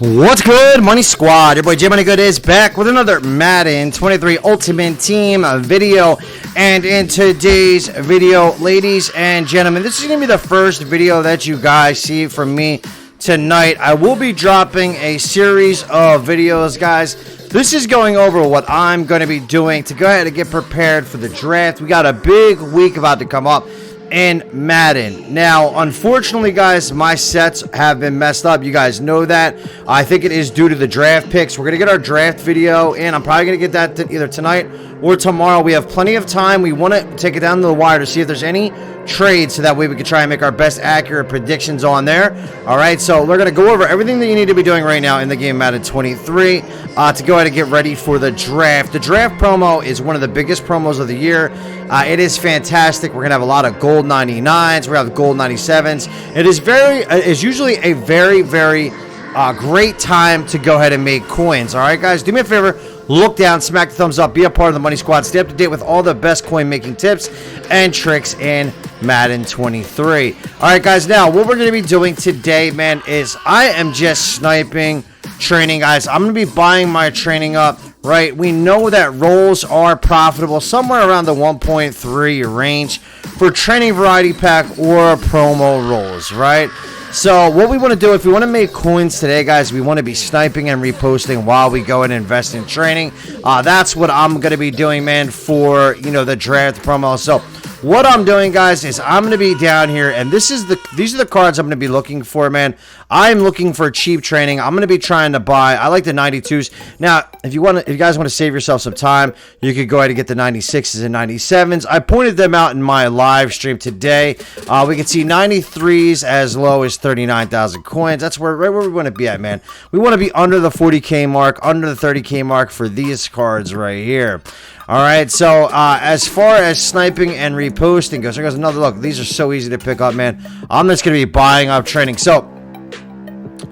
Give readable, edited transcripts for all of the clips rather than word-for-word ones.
What's good, Money Squad? Your boy J Money Good is back with another Madden 23 Ultimate Team video. And in today's video, ladies and gentlemen, this is going to be the first video that you guys see from me tonight. I will be dropping a series of videos, guys. This is going over what I'm going to be doing to go ahead and get prepared for the draft. We got a big week about to come up in Madden. Now, unfortunately, guys, my sets have been messed up. You guys know that. I think it is due to the draft picks. We're going to get our draft video in. I'm probably going to get that either tonight or tomorrow. We have plenty of time. We want to take it down to the wire to see if there's any trades so that way we can try and make our best accurate predictions on there. All right, so we're going to go over everything that you need to be doing right now in the game Madden 23 to go ahead and get ready for the draft. The draft promo is one of the biggest promos of the year. It is fantastic. We're going to have a lot of gold 99s. We're going to have gold 97s. It is usually a very great time to go ahead and make coins. All right, guys, do me a favor. Look down, smack the thumbs up, be a part of the Money Squad, stay up to date with all the best coin making tips and tricks in Madden 23. All right, guys, now what we're going to be doing today, man, is I am just sniping training, guys. I'm going to be buying my training up, right? We know that rolls are profitable somewhere around the 1.3 range for training variety pack or promo rolls, right? So what we want to do, if we want to make coins today, guys, we want to be sniping and reposting while we go and invest in training. That's what I'm going to be doing, man, for, the draft promo. So what I'm doing, guys, is I'm going to be down here, and these are the cards I'm going to be looking for, man. I'm looking for cheap training. I'm going to be trying to buy. I like the 92s. Now, if you guys want to save yourself some time, you could go ahead and get the 96s and 97s. I pointed them out in my live stream today. We can see 93s as low as 39,000 coins. That's right where we want to be at, man. We want to be under the 40K mark, under the 30K mark for these cards right here. All right, so as far as sniping and reposting goes, there goes another look. These are so easy to pick up, man. I'm just going to be buying up training. So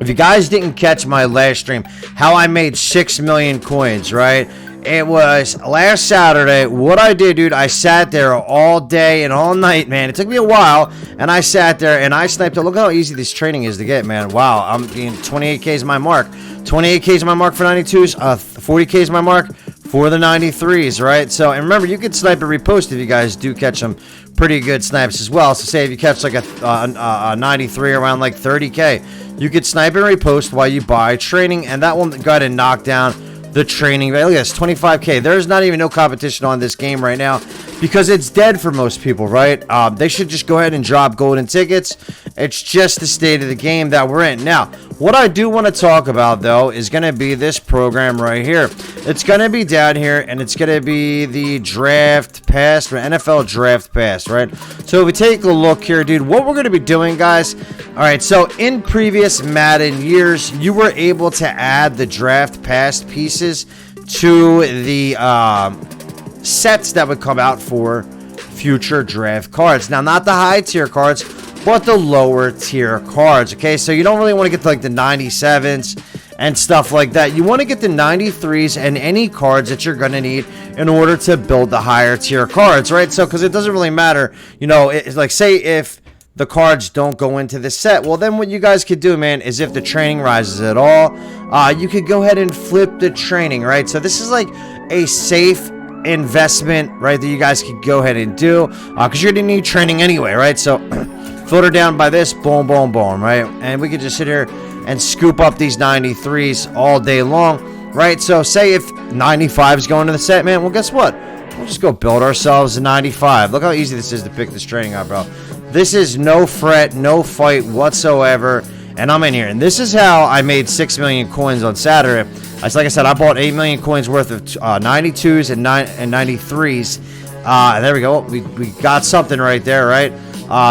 if you guys didn't catch my last stream, how I made 6 million coins, right? It was last Saturday. What I did, dude, I sat there all day and all night, man. It took me a while, and I sat there and I sniped it. Look how easy this training is to get, man. Wow, I'm being 28K is my mark. 28K is my mark for 92s. 40K is my mark for the 93s, right? So, and remember, you can snipe and repost if you guys do catch some pretty good snipes as well. So, say if you catch like a 93 around like 30K, you could snipe and repost while you buy training, and that will go ahead and knock down the training. Look at this, 25K. There's not even no competition on this game right now because it's dead for most people, right? They should just go ahead and drop golden tickets. It's just the state of the game that we're in. Now, what I do want to talk about, though, is going to be this program right here. It's going to be down here, and it's going to be the Draft Pass, or NFL Draft Pass, right? So if we take a look here, dude, what we're going to be doing, guys, all right, so in previous Madden years, you were able to add the Draft Pass pieces to the sets that would come out for future draft cards. Now, not the high tier cards, but the lower tier cards, okay? So you don't really want to get to, like, the 97s and stuff like that. You want to get the 93s and any cards that you're going to need in order to build the higher tier cards, right? So, because it doesn't really matter, it's like, say if the cards don't go into the set, well, then what you guys could do, man, is if the training rises at all, you could go ahead and flip the training, right? So this is like a safe investment, right, that you guys could go ahead and do, because you're going to need training anyway, right? So filter down by this, boom, boom, boom, right? And we could just sit here and scoop up these 93s all day long, right? So say if 95 is going to the set, man, well, guess what? We'll just go build ourselves a 95. Look how easy this is to pick this training up, bro. This is no fret, no fight whatsoever, and I'm in here. And this is how I made 6 million coins on Saturday. Like I said, I bought 8 million coins worth of 92s and 93s. There we go. We got something right there, right?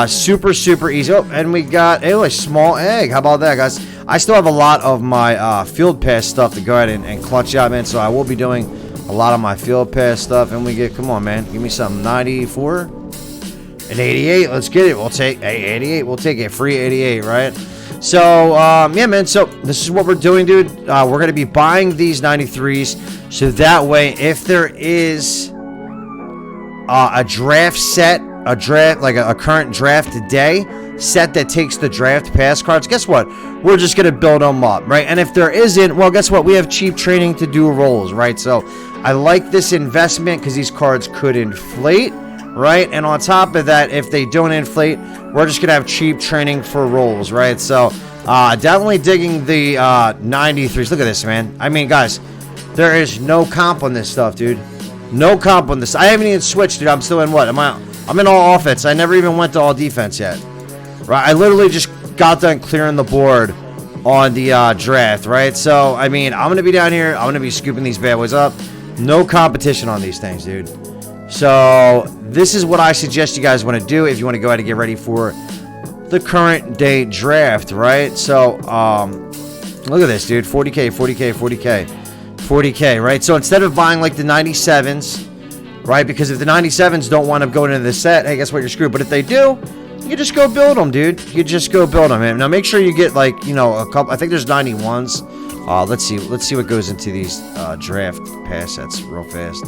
Super easy. Oh, and we got a small egg. How about that, guys? I still have a lot of my field pass stuff to go ahead and clutch out, man. So I will be doing a lot of my field pass stuff. And we get, come on, man. Give me something. 94 and 88. Let's get it. We'll take 88. We'll take it. Free 88, right? So, yeah, man. So this is what we're doing, dude. We're going to be buying these 93s. So that way, if there is a draft set, like a current draft today, set that takes the draft pass cards, guess what? We're just going to build them up, right? And if there isn't, well, guess what? We have cheap training to do rolls, right? So I like this investment because these cards could inflate, right? And on top of that, if they don't inflate, we're just going to have cheap training for rolls, right? So definitely digging the 93s. Look at this, man. I mean, guys, there is no comp on this stuff, dude. No comp on this. I haven't even switched, dude. I'm still in what? I'm in all offense. I never even went to all defense yet. Right? I literally just got done clearing the board on the draft, right? So, I mean, I'm going to be down here. I'm going to be scooping these bad boys up. No competition on these things, dude. So, this is what I suggest you guys want to do if you want to go ahead and get ready for the current day draft, right? So, look at this, dude. 40K, 40K, 40K, 40K, right? So, instead of buying like the 97s, right? Because if the 97s don't wind up going into the set, hey, guess what? You're screwed. But if they do, you just go build them, dude. You just go build them. Now, make sure you get, like, you know, a couple. I think there's 91s. Let's see what goes into these draft pass sets real fast.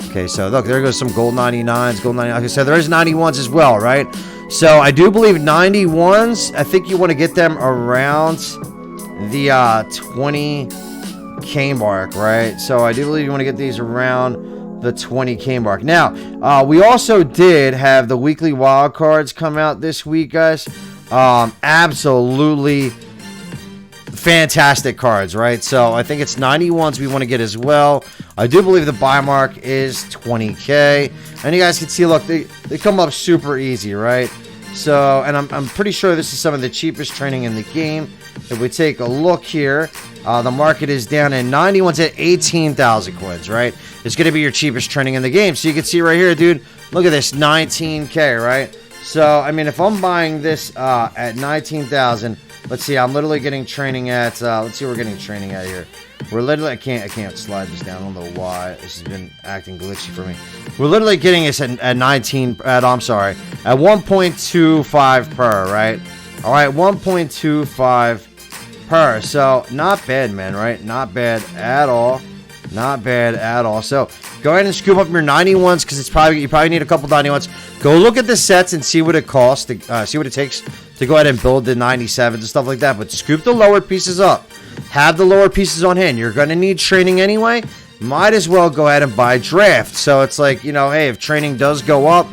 Okay, so look, there goes some gold 99s, gold 99s. Okay, so there is 91s as well, right? So I do believe 91s. I think you want to get them around the 20K mark, right? So I do believe you want to get these around the 20K mark. Now, we also did have the weekly wild cards come out this week, guys. Absolutely fantastic cards, right? So I think it's 91s we want to get as well. I do believe the buy mark is 20K. And you guys can see, look, they come up super easy, right? So, and I'm pretty sure this is some of the cheapest training in the game. If we take a look here, the market is down in 91s at 18,000 coins, right? It's going to be your cheapest training in the game. So you can see right here, dude, look at this, 19K, right? So, I mean, if I'm buying this at 19,000, let's see, I'm literally getting training at, let's see what we're getting training at here. We're literally, I can't slide this down. I don't know why. This has been acting glitchy for me. We're literally getting this at 1.25 per, right? All right, 1.25 per. So, not bad, man, right? Not bad at all. Not bad at all. So, go ahead and scoop up your 91s because you probably need a couple 91s. Go look at the sets and see what it costs, see what it takes to go ahead and build the 97s and stuff like that. But scoop the lower pieces up. Have the lower pieces on hand. You're going to need training anyway. Might as well go ahead and buy draft. So, it's like, you know, hey, if training does go up,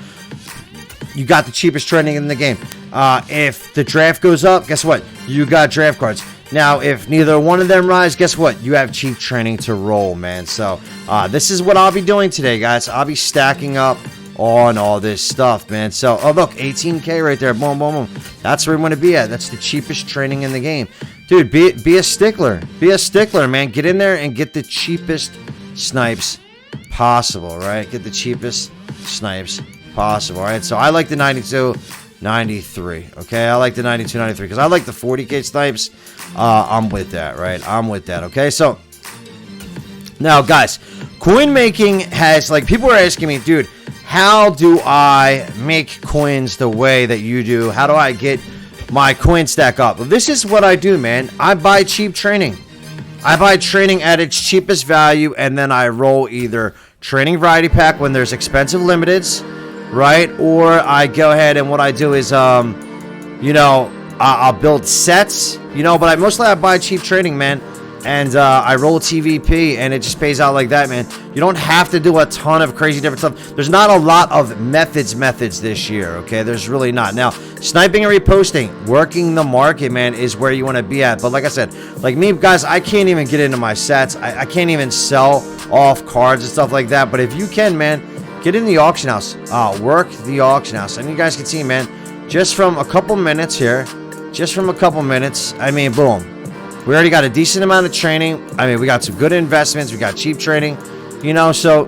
you got the cheapest training in the game. If the draft goes up, guess what? You got draft cards. Now, if neither one of them rise, guess what? You have cheap training to roll, man. So, this is what I'll be doing today, guys. I'll be stacking up on all this stuff, man. So, oh, look, 18K right there. Boom, boom, boom. That's where we want to be at. That's the cheapest training in the game. Dude, be a stickler. Be a stickler, man. Get in there and get the cheapest snipes possible, right? Get the cheapest snipes possible, right? So, I like the 92, 93, okay? I like the 92, 93 because I like the 40K snipes. I'm with that, right? I'm with that, okay? So, now, guys, coin making has, like, people are asking me, dude, how do I make coins the way that you do? How do I get my coin stack up? Well, this is what I do, man. I buy cheap training. I buy training at its cheapest value, and then I roll either training variety pack when there's expensive limiteds, right? Or I go ahead and what I do is, you know, I'll build sets, you know, but mostly I buy cheap training, man. And I roll TVP, and it just pays out like that, man. You don't have to do a ton of crazy different stuff. There's not a lot of methods this year, okay? There's really not. Now, sniping and reposting, working the market, man, is where you want to be at. But like I said, like me, guys, I can't even get into my sets. I can't even sell off cards and stuff like that. But if you can, man, get in the auction house. Work the auction house. And you guys can see, man, just from a couple minutes here, I mean, boom. We already got a decent amount of training. I mean, we got some good investments. We got cheap training, you know, so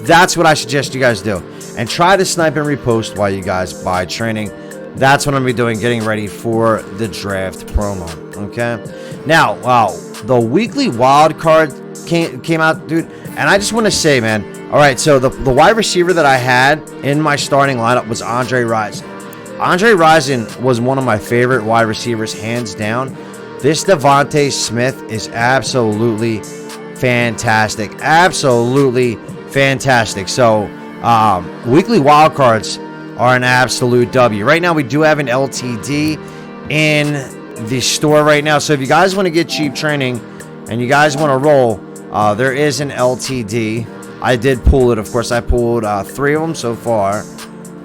that's what I suggest you guys do. And try to snipe and repost while you guys buy training. That's what I'm going to be doing, getting ready for the draft promo, okay? Now, wow, the weekly wild card came out, dude, and I just want to say, man, all right, so the wide receiver that I had in my starting lineup was Andre Rison. Andre Rison was one of my favorite wide receivers, hands down. This Devontae Smith is absolutely fantastic. Absolutely fantastic. So, weekly wildcards are an absolute W. Right now, we do have an LTD in the store right now. So if you guys want to get cheap training and you guys want to roll, there is an LTD. I did pull it, of course. I pulled 3 of them so far.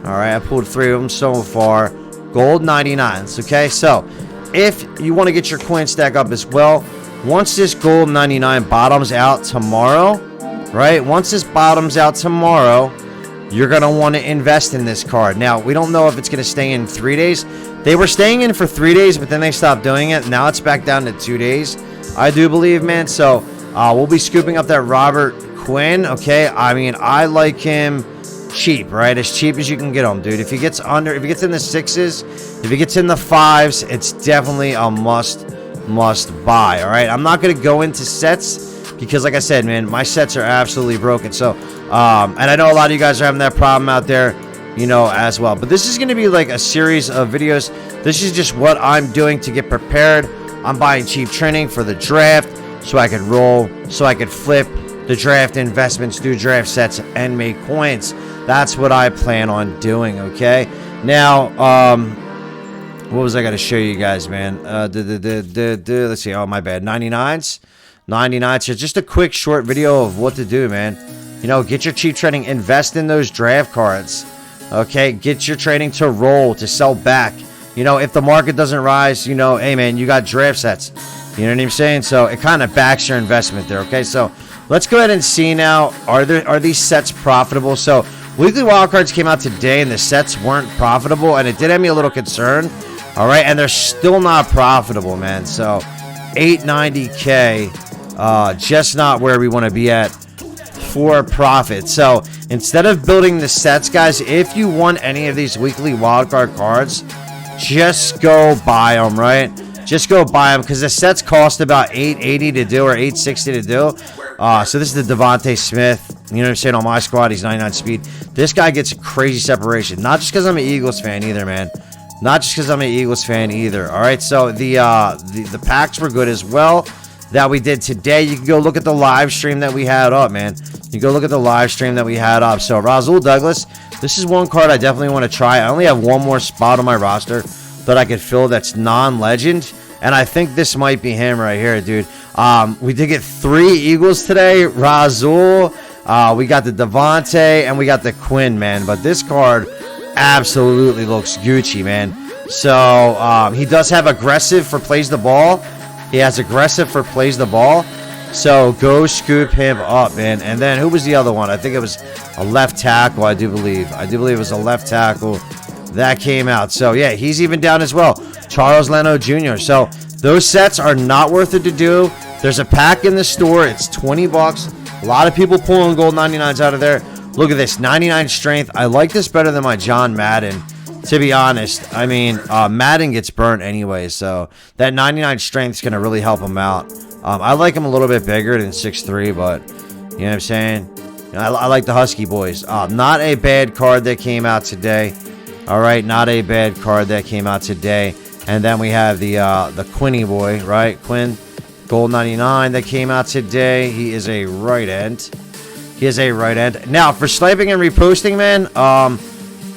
All right, I pulled 3 of them so far. Gold 99s, okay? So if you want to get your coin stack up as well, once this gold 99 bottoms out tomorrow, right? Once this bottoms out tomorrow, you're going to want to invest in this card. Now, we don't know if it's going to stay in 3 days. They were staying in for 3 days, but then they stopped doing it. Now it's back down to 2 days, I do believe, man. So we'll be scooping up that Robert Quinn, okay? I mean, I like him cheap, right? As cheap as you can get him, dude. If he gets in the 6s, if he gets in the 5s, it's definitely a must buy, all right? I'm not going to go into sets because, like I said, man, my sets are absolutely broken. So, and I know a lot of you guys are having that problem out there, you know, as well. But this is going to be like a series of videos. This is just what I'm doing to get prepared. I'm buying cheap training for the draft so I could roll, so I could flip the draft investments, do draft sets, and make coins. That's what I plan on doing, okay? Now, what was I going to show you guys, man? Let's see. Oh, my bad. 99s. 99s. So just a quick short video of what to do, man. You know, get your cheap trading. Invest in those draft cards. Okay? Get your trading to roll, to sell back. You know, if the market doesn't rise, you know, hey, man, you got draft sets. You know what I'm saying? So it kind of backs your investment there, okay? So let's go ahead and see now. Are these sets profitable? So weekly wildcards came out today, and the sets weren't profitable, and it did have me a little concerned. All right, and they're still not profitable, man. So 890K, just not where we want to be at for profit. So instead of building the sets, guys, if you want any of these weekly wildcard cards, just go buy them, right? Just go buy them because the sets cost about $880 to do or $860 to do. So this is the Devontae Smith. You know what I'm saying? On my squad, he's 99 speed. This guy gets crazy separation. Not just because I'm an Eagles fan either, man. Not just because I'm an Eagles fan either. All right, so the packs were good as well that we did today. You can go look at the live stream that we had up, man. You go look at the live stream that we had up. So Rasul Douglas, this is one card I definitely want to try. I only have one more spot on my roster that I could fill that's non-legend, and I think this might be him right here, dude. We did get 3 Eagles today. Rasul, we got the Devontae, and we got the Quinn, man. But this card absolutely looks Gucci, man. So he does have aggressive for plays the ball. He has aggressive for plays the ball. So go scoop him up, man. And then who was the other one? I think it was a left tackle, I do believe. It was a left tackle that came out. So yeah, he's even down as well. Charles Leno Jr. So those sets are not worth it to do. There's a pack in the store. It's $20. A lot of people pulling gold 99s out of there. Look at this, 99 strength. I like this better than my John Madden, to be honest. I mean, Madden gets burnt anyway, so that 99 strength is going to really help him out. I like him a little bit bigger than 6'3", but you know what I'm saying? I like the Husky boys. Not a bad card that came out today. All right, not a bad card that came out today. And then we have the Quinny boy, right? Quinn, gold 99 that came out today. He is a right end. Now, for sniping and reposting, man,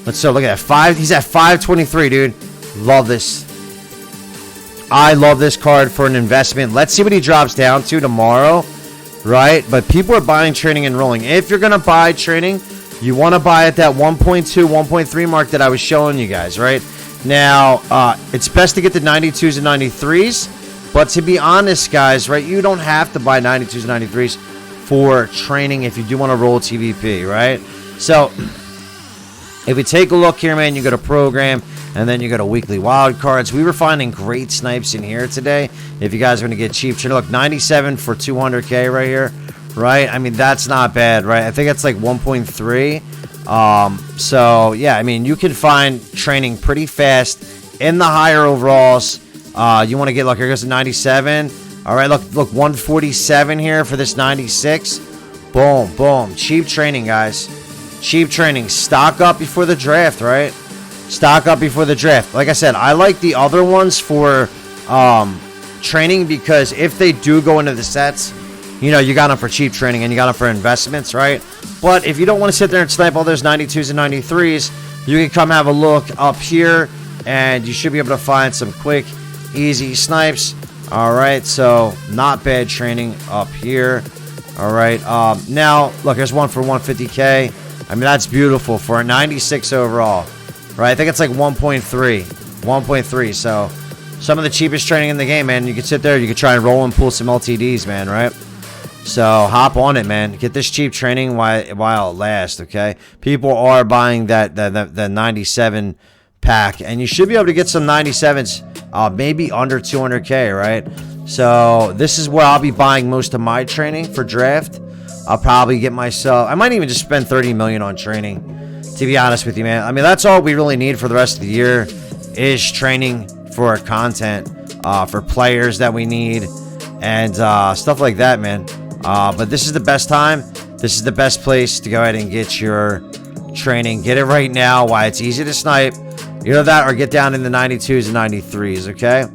let's look at that. He's at 523, dude. Love this. I love this card for an investment. Let's see what he drops down to tomorrow, right? But people are buying training and rolling. If you're going to buy training, you want to buy at that 1.2, 1.3 mark that I was showing you guys, right? Now, it's best to get the 92s and 93s. But to be honest, guys, right, you don't have to buy 92s and 93s for training if you do want to roll TVP, right? So if we take a look here, man, you go to program, and then you go to weekly wild cards. We were finding great snipes in here today. If you guys are going to get cheap, look, 97 for 200K right here, right? I mean, that's not bad, right? I think that's like 1.3. So, yeah, I mean, you can find training pretty fast in the higher overalls. You want to get, look, here goes the 97. All right, look, 147 here for this 96. Boom, boom. Cheap training, guys. Cheap training. Stock up before the draft, right? Stock up before the draft. Like I said, I like the other ones for training because if they do go into the sets, you know, you got them for cheap training and you got them for investments, right? But if you don't want to sit there and snipe all those 92s and 93s, you can come have a look up here, and you should be able to find some quick, easy snipes. All right, so not bad training up here. All right, now look, there's one for 150K. I mean, that's beautiful for a 96 overall, right? I think it's like 1.3, so some of the cheapest training in the game, man. You can sit there, you can try and roll and pull some LTDs, man, right? So hop on it, man. Get this cheap training while it lasts, okay? People are buying that 97 pack, and you should be able to get some 97s, maybe under 200K, right? So this is where I'll be buying most of my training for draft. I'll probably get myself, I might even just spend 30 million on training, to be honest with you, man. I mean, that's all we really need for the rest of the year is training for content, for players that we need, and stuff like that, man. But this is the best time. This is the best place to go ahead and get your training. Get it right now while it's easy to snipe. Either that or get down in the 92s and 93s, okay?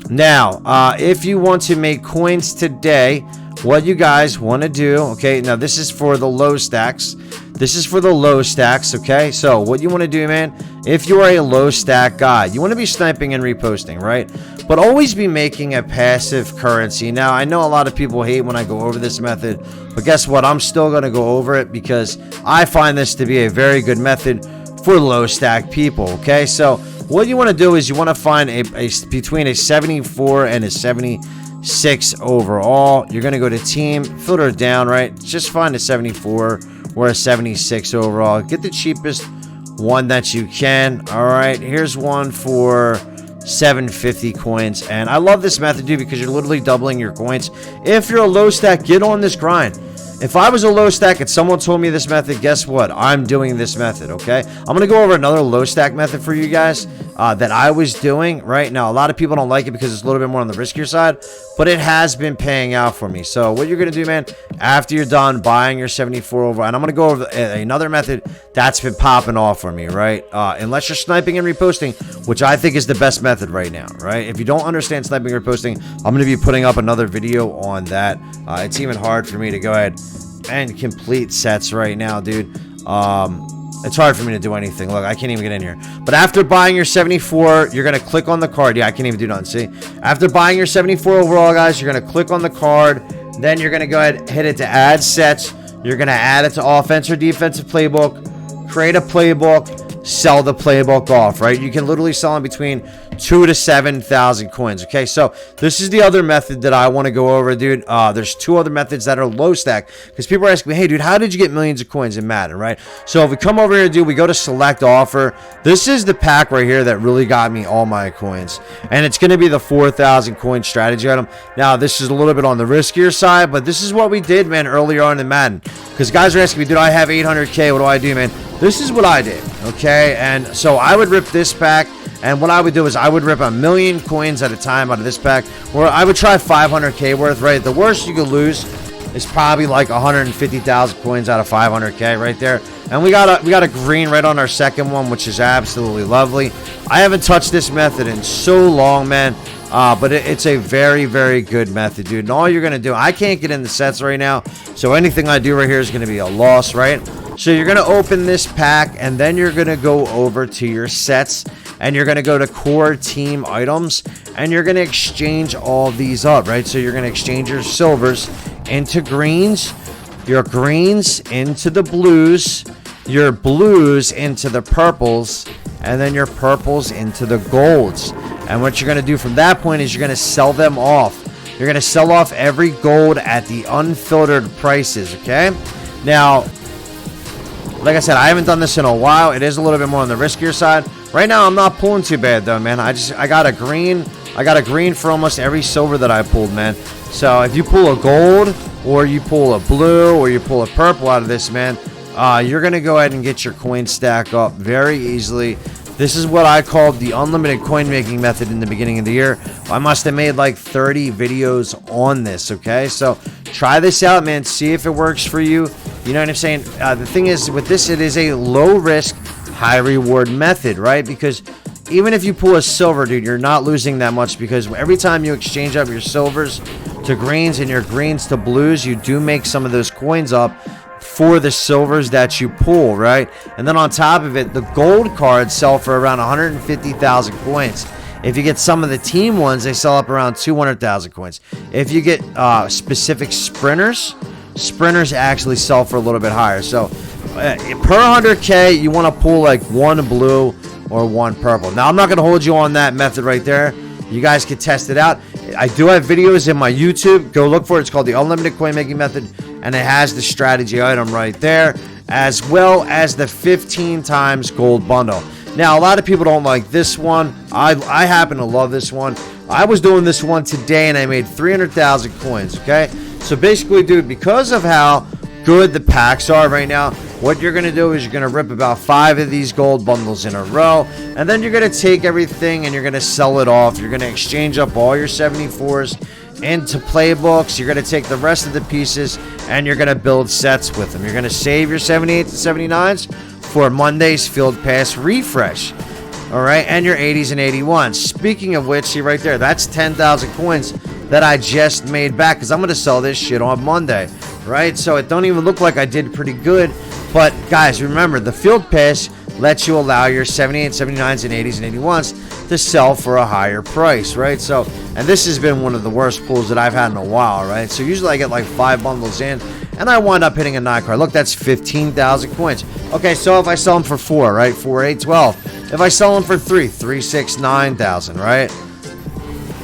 Now, if you want to make coins today, what you guys want to do, okay? Now, this is for the low stacks. This is for the low stacks, okay? So, what you want to do, man, if you are a low stack guy, you want to be sniping and reposting, right? But always be making a passive currency. Now, I know a lot of people hate when I go over this method, but guess what? I'm still going to go over it because I find this to be a very good method for low stack people, okay? So, what you want to do is you want to find a between a 74 and a 76 overall. You're going to go to team, filter it down, right? Just find a 74 or a 76 overall. Get the cheapest one that you can. All right, here's one for 750 coins, and I love this method, dude, because you're literally doubling your coins. If you're a low stack, get on this grind. If I was a low stack and someone told me this method, guess what? I'm doing this method, okay? I'm going to go over another low stack method for you guys that I was doing right now. A lot of people don't like it because it's a little bit more on the riskier side, but it has been paying out for me. So what you're going to do, man, after you're done buying your 74 over, and I'm going to go over another method that's been popping off for me, right? Unless you're sniping and reposting, which I think is the best method right now, right? If you don't understand sniping and reposting, I'm going to be putting up another video on that. It's even hard for me to go ahead and complete sets right now, dude. It's hard for me to do anything. Look, I can't even get in here. But after buying your 74, you're going to click on the card. Yeah, I can't even do nothing. See? After buying your 74 overall, guys, you're going to click on the card. Then you're going to go ahead and hit it to add sets. You're going to add it to offense or defensive playbook. Create a playbook. Sell the playbook off, right? You can literally sell in between 2,000 to 7,000 coins. Okay, so this is the other method that I want to go over, dude. There's two other methods that are low stack because people are asking me, hey, dude, how did you get millions of coins in Madden, right? So if we come over here, dude, we go to select offer. This is the pack right here that really got me all my coins, and it's going to be the 4,000 coin strategy item. Now, this is a little bit on the riskier side, but this is what we did, man, earlier on in Madden, because guys are asking me, dude, I have 800K. What do I do, man? This is what I did, okay? And so I would rip this pack, and what I would do is I would rip 1,000,000 coins at a time out of this pack, or I would try 500K worth, right? The worst you could lose is probably like 150,000 coins out of 500K right there. And we got a green right on our second one, which is absolutely lovely. I haven't touched this method in so long, man. But it's a very, very good method, dude. And all you're going to do, I can't get in the sets right now, so anything I do right here is going to be a loss, right? So you're going to open this pack, and then you're going to go over to your sets, and you're going to go to core team items, and you're going to exchange all these up, right? So you're going to exchange your silvers into greens, your greens into the blues, your blues into the purples, and then your purples into the golds. And what you're going to do from that point is you're going to sell them off. You're going to sell off every gold at the unfiltered prices, okay? Now, like I said, I haven't done this in a while. It is a little bit more on the riskier side. Right now, I'm not pulling too bad, though, man. I got a green. I got a green for almost every silver that I pulled, man. So if you pull a gold, or you pull a blue, or you pull a purple out of this, man, you're going to go ahead and get your coin stack up very easily. This is what I called the unlimited coin making method in the beginning of the year. I must have made like 30 videos on this, okay? So try this out, man. See if it works for you. You know what I'm saying? The thing is, with this, it is a low risk, high reward method, right? Because even if you pull a silver, dude, you're not losing that much, because every time you exchange up your silvers to greens and your greens to blues, you do make some of those coins up for the silvers that you pull, right? And then on top of it, the gold cards sell for around 150,000 coins. If you get some of the team ones, they sell up around 200,000 coins. If you get specific sprinters actually sell for a little bit higher. So per 100K, you want to pull like one blue or one purple. Now, I'm not going to hold you on that method right there. You guys can test it out. I do have videos in my YouTube. Go look for it. It's called the Unlimited Coin Making Method, and it has the strategy item right there, as well as the 15 times gold bundle. Now, a lot of people don't like this one. I happen to love this one. I was doing this one today, and I made 300,000 coins, okay? So basically, dude, because of how good the packs are right now, what you're going to do is you're going to rip about 5 of these gold bundles in a row, and then you're going to take everything and you're going to sell it off. You're going to exchange up all your 74s into playbooks. You're going to take the rest of the pieces and you're going to build sets with them. You're going to save your 78s and 79s for Monday's Field Pass refresh. All right, and your 80s and 81s. Speaking of which, see right there, that's 10,000 coins that I just made back because I'm going to sell this shit on Monday, right? So it don't even look like I did pretty good. But guys, remember, the Field Pass lets you allow your 78s, 79s, and 80s and 81s to sell for a higher price, right? So, and this has been one of the worst pulls that I've had in a while, right? So usually I get like 5 bundles in, and I wind up hitting a 9 card. Look, that's 15,000 coins. Okay, so if I sell them for 4, right? 4, 8, 12. If I sell them for 3, 3, 6, 9,000, right?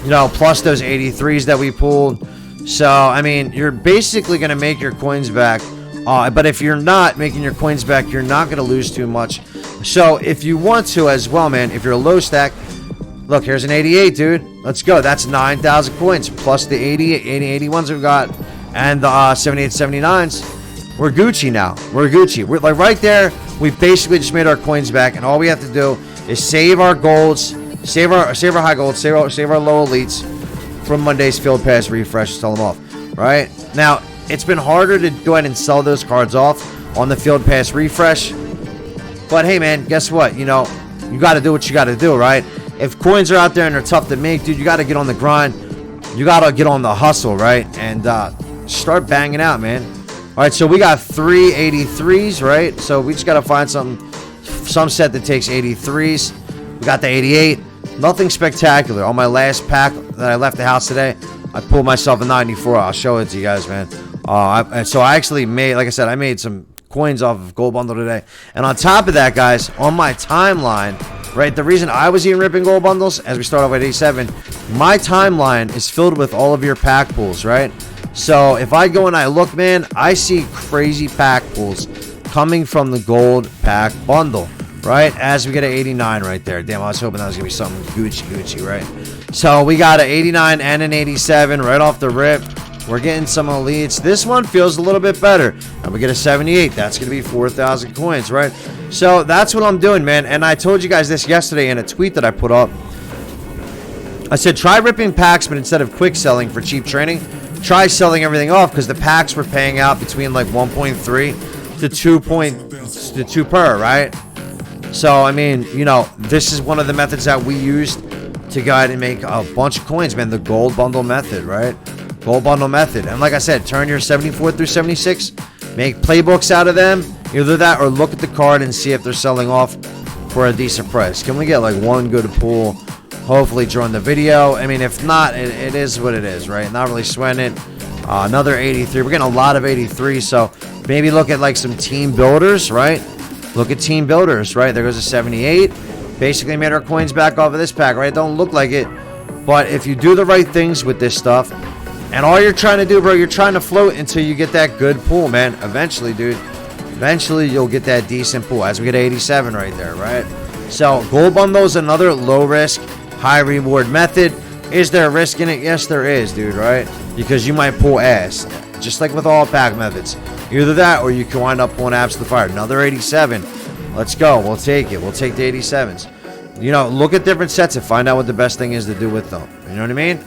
You know, plus those 83s that we pulled. So, I mean, you're basically going to make your coins back. But if you're not making your coins back, you're not going to lose too much. So, if you want to as well, man, if you're a low stack, look, here's an 88, dude. Let's go. That's 9,000 coins plus the 81s we've got and the 78s, 79s. We're Gucci now. We're Gucci. We're like right there. We basically just made our coins back, and all we have to do is save our golds, save our high golds, save our low elites from Monday's Field Pass refresh, sell them off. Right now, it's been harder to go ahead and sell those cards off on the Field Pass refresh. But hey, man, guess what? You know, you got to do what you got to do, right? If coins are out there and they're tough to make, dude, you got to get on the grind. You got to get on the hustle, right? And start banging out, man. All right, so we got 3 83s, right? So we just got to find some set that takes 83s. We got the 88. Nothing spectacular. On my last pack that I left the house today, I pulled myself a 94. I'll show it to you guys, man. So I actually made, like I said, I made some coins off of Gold Bundle today. And on top of that, guys, on my timeline, right, the reason I was even ripping Gold Bundles, as we start off at 87, my timeline is filled with all of your pack pulls, right? So if I go and I look, man, I see crazy pack pulls coming from the Gold Pack Bundle, right? As we get an 89 right there. Damn, I was hoping that was going to be something Gucci, right? So we got an 89 and an 87 right off the rip. We're getting some elites. This one feels a little bit better. And we get a 78. That's going to be 4,000 coins, right? So that's what I'm doing, man. And I told you guys this yesterday in a tweet that I put up. I said, try ripping packs, but instead of quick selling for cheap training, try selling everything off, because the packs were paying out between like 1.3 to 2 per, right? So, I mean, you know, this is one of the methods that we used to go ahead and make a bunch of coins, man. The Gold Bundle method, right? Gold Bundle method. And like I said, turn your 74 through 76, make playbooks out of them. Either that or look at the card and see if they're selling off for a decent price. Can we get like one good pull, hopefully, during the video? I mean, if not, it is what it is, right? Not really sweating it. Another 83. We're getting a lot of 83, so maybe look at like some team builders, right? Look at team builders, right? There goes a 78. Basically made our coins back off of this pack, right? It don't look like it, but if you do the right things with this stuff, and all you're trying to do, bro, you're trying to float until you get that good pull, man. Eventually, dude, eventually you'll get that decent pull, as we get 87 right there, right? So Gold Bundle is another low risk, high reward method. Is there a risk in it? Yes, there is, dude, right? Because you might pull ass, just like with all pack methods. Either that, or you can wind up pulling absolute fire. Another 87. Let's go. We'll take it. We'll take the 87s. You know, look at different sets and find out what the best thing is to do with them. You know what I mean?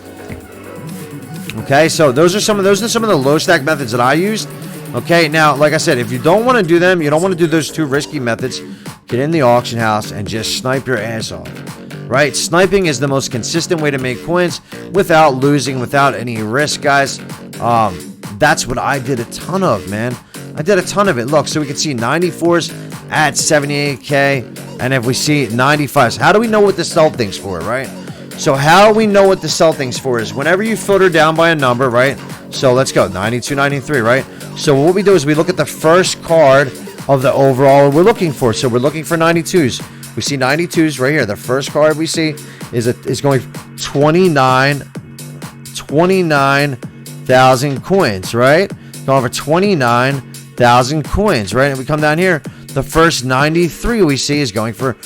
Okay, so those are some of the low stack methods that I used. Okay, now, like I said, if you don't want to do them, you don't want to do those two risky methods, get in the auction house and just snipe your ass off. Right? Sniping is the most consistent way to make coins without losing, without any risk, guys. That's what I did a ton of, man. I did a ton of it. Look, so we can see 94s at 78K. And if we see 95s, how do we know what to sell things for, right? So how we know what to sell things for is whenever you filter down by a number, right? So let's go, 92, 93, right? So what we do is we look at the first card of the overall we're looking for. So we're looking for 92s. We see 92s right here. The first card we see is going 29,000 coins, right? Going for 29,000 coins, right? And we come down here, the first 93 we see is going for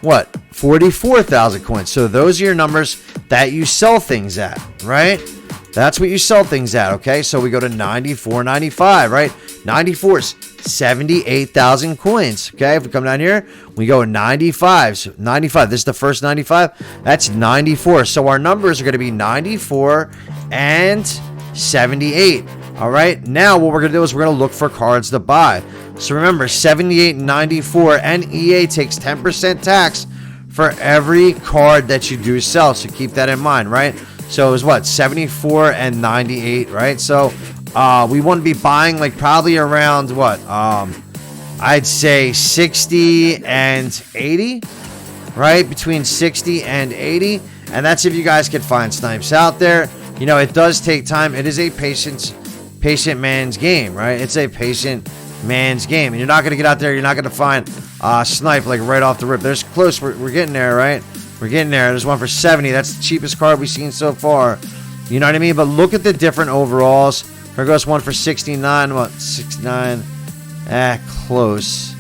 what? 44,000 coins. So those are your numbers that you sell things at, right? That's what you sell things at, okay? So we go to 94, 95, right? 94s, 78,000 coins, okay? If we come down here, we go 95s. 95, this is the first 95. That's 94. So our numbers are going to be 94 and 78. All right, now what we're going to do is we're going to look for cards to buy. So remember, 78 and 94, and EA takes 10% tax for every card that you do sell. So keep that in mind, right? So it was what, 74 and 98, right? So we want to be buying like probably around what? I'd say 60 and 80, right? Between 60 and 80. And that's if you guys can find snipes out there. You know, it does take time. It is a patient man's game, right? It's a patient man's game. And you're not going to get out there. You're not going to find snipe like right off the rip. There's close. We're getting there, right? We're getting there. There's one for 70. That's the cheapest card we've seen so far. You know what I mean? But look at the different overalls. Here goes one for 69. What? 69. Close.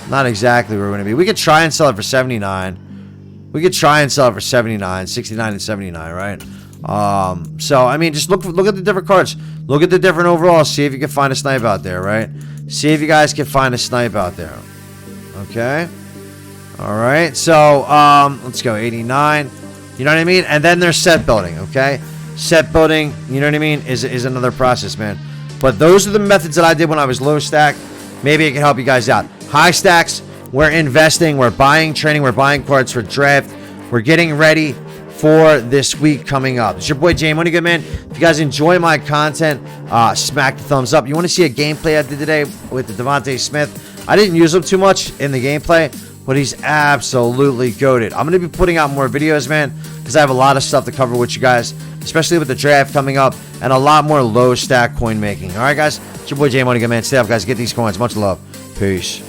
Not exactly where we're going to be. We could try and sell it for 79. We could try and sell it for 79. 69 and 79, right? So, I mean, just look at the different cards. Look at the different overalls. See if you can find a snipe out there, right? See if you guys can find a snipe out there. Okay? Alright, so, let's go 89. You know what I mean? And then there's set building, okay? Set building, you know what I mean, is another process, man. But those are the methods that I did when I was low stack. Maybe it can help you guys out. High stacks, we're investing, we're buying training, we're buying cards for draft. We're getting ready for this week coming up. It's your boy Jay Money Good Man. If you guys enjoy my content, smack the thumbs up. You want to see a gameplay I did today with the Devontae Smith? I didn't use him too much in the gameplay, but he's absolutely goated. I'm going to be putting out more videos, man, because I have a lot of stuff to cover with you guys, especially with the draft coming up and a lot more low stack coin making. All right, guys, it's your boy Jay Money Good Man. Stay up, guys. Get these coins. Much love. Peace.